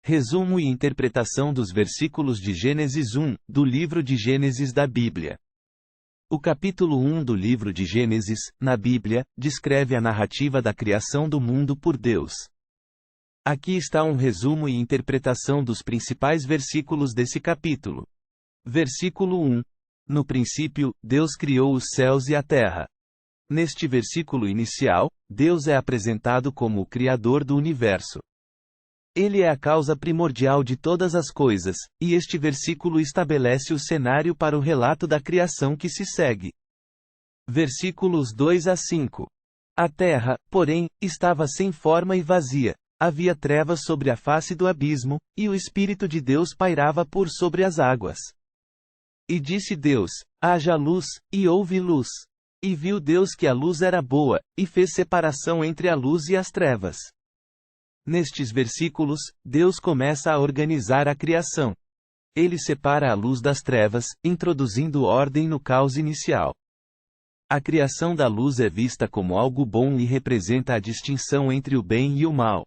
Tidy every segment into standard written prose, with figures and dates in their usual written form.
Resumo e interpretação dos versículos de Gênesis 1, do livro de Gênesis da Bíblia. O capítulo 1 do livro de Gênesis, na Bíblia, descreve a narrativa da criação do mundo por Deus. Aqui está um resumo e interpretação dos principais versículos desse capítulo. Versículo 1. No princípio, Deus criou os céus e a terra. Neste versículo inicial, Deus é apresentado como o Criador do universo. Ele é a causa primordial de todas as coisas, e este versículo estabelece o cenário para o relato da criação que se segue. Versículos 2 a 5. A terra, porém, estava sem forma e vazia. Havia trevas sobre a face do abismo, e o Espírito de Deus pairava por sobre as águas. E disse Deus: haja luz, e houve luz. E viu Deus que a luz era boa, e fez separação entre a luz e as trevas. Nestes versículos, Deus começa a organizar a criação. Ele separa a luz das trevas, introduzindo ordem no caos inicial. A criação da luz é vista como algo bom e representa a distinção entre o bem e o mal.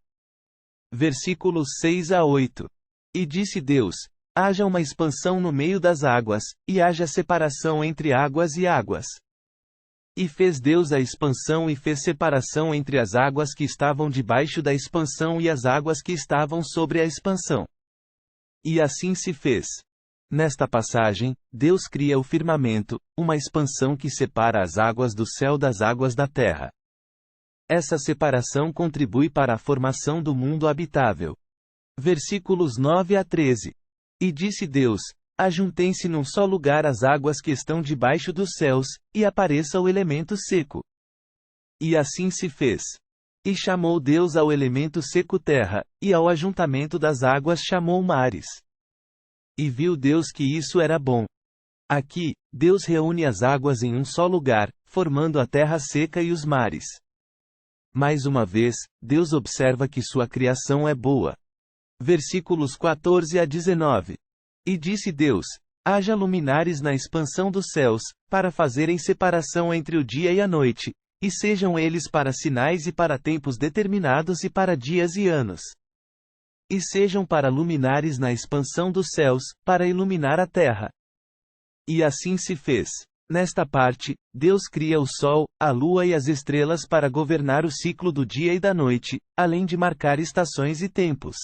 Versículos 6 a 8. E disse Deus: haja uma expansão no meio das águas, e haja separação entre águas e águas. E fez Deus a expansão e fez separação entre as águas que estavam debaixo da expansão e as águas que estavam sobre a expansão. E assim se fez. Nesta passagem, Deus cria o firmamento, uma expansão que separa as águas do céu das águas da terra. Essa separação contribui para a formação do mundo habitável. Versículos 9 a 13. E disse Deus: ajuntem-se num só lugar as águas que estão debaixo dos céus, e apareça o elemento seco. E assim se fez. E chamou Deus ao elemento seco terra, e ao ajuntamento das águas chamou mares. E viu Deus que isso era bom. Aqui, Deus reúne as águas em um só lugar, formando a terra seca e os mares. Mais uma vez, Deus observa que sua criação é boa. Versículos 14 a 19. E disse Deus: haja luminares na expansão dos céus, para fazerem separação entre o dia e a noite, e sejam eles para sinais e para tempos determinados e para dias e anos. E sejam para luminares na expansão dos céus, para iluminar a terra. E assim se fez. Nesta parte, Deus cria o sol, a lua e as estrelas para governar o ciclo do dia e da noite, além de marcar estações e tempos.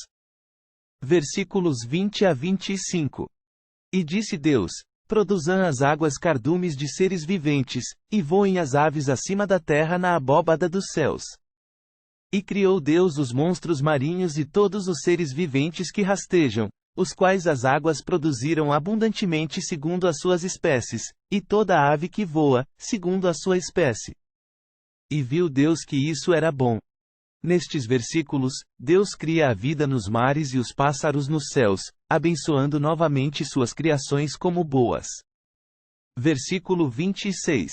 Versículos 20 a 25. E disse Deus: produzam as águas cardumes de seres viventes, e voem as aves acima da terra na abóbada dos céus. E criou Deus os monstros marinhos e todos os seres viventes que rastejam, os quais as águas produziram abundantemente segundo as suas espécies, e toda ave que voa, segundo a sua espécie. E viu Deus que isso era bom. Nestes versículos, Deus cria a vida nos mares e os pássaros nos céus, abençoando novamente suas criações como boas. Versículo 26.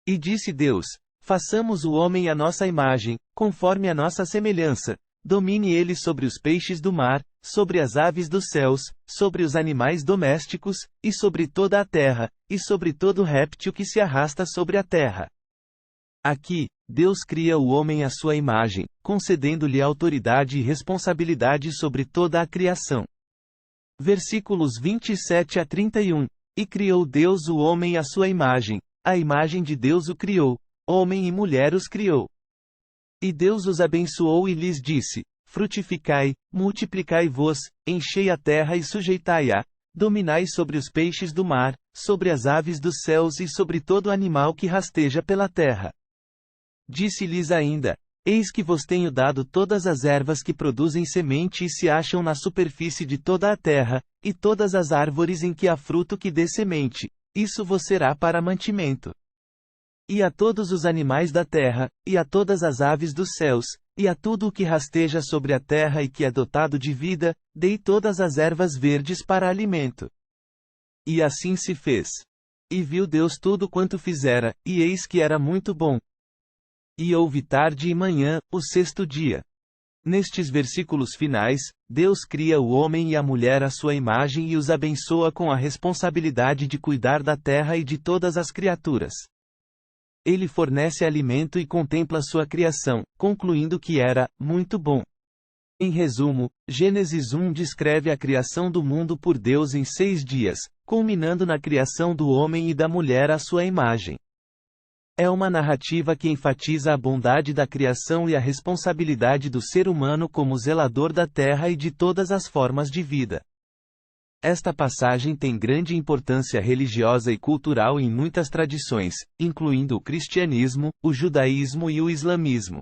E disse Deus: façamos o homem à nossa imagem, conforme a nossa semelhança, domine ele sobre os peixes do mar, sobre as aves dos céus, sobre os animais domésticos, e sobre toda a terra, e sobre todo réptil que se arrasta sobre a terra. Aqui, Deus cria o homem à sua imagem, concedendo-lhe autoridade e responsabilidade sobre toda a criação. Versículos 27 a 31. E criou Deus o homem à sua imagem, a imagem de Deus o criou, homem e mulher os criou. E Deus os abençoou e lhes disse: frutificai, multiplicai-vos, enchei a terra e sujeitai-a, dominai sobre os peixes do mar, sobre as aves dos céus e sobre todo animal que rasteja pela terra. Disse-lhes ainda: eis que vos tenho dado todas as ervas que produzem semente e se acham na superfície de toda a terra, e todas as árvores em que há fruto que dê semente, isso vos será para mantimento. E a todos os animais da terra, e a todas as aves dos céus, e a tudo o que rasteja sobre a terra e que é dotado de vida, dei todas as ervas verdes para alimento. E assim se fez. E viu Deus tudo quanto fizera, e eis que era muito bom. E houve tarde e manhã, o sexto dia. Nestes versículos finais, Deus cria o homem e a mulher à sua imagem e os abençoa com a responsabilidade de cuidar da terra e de todas as criaturas. Ele fornece alimento e contempla sua criação, concluindo que era muito bom. Em resumo, Gênesis 1 descreve a criação do mundo por Deus em 6 dias, culminando na criação do homem e da mulher à sua imagem. É uma narrativa que enfatiza a bondade da criação e a responsabilidade do ser humano como zelador da terra e de todas as formas de vida. Esta passagem tem grande importância religiosa e cultural em muitas tradições, incluindo o cristianismo, o judaísmo e o islamismo.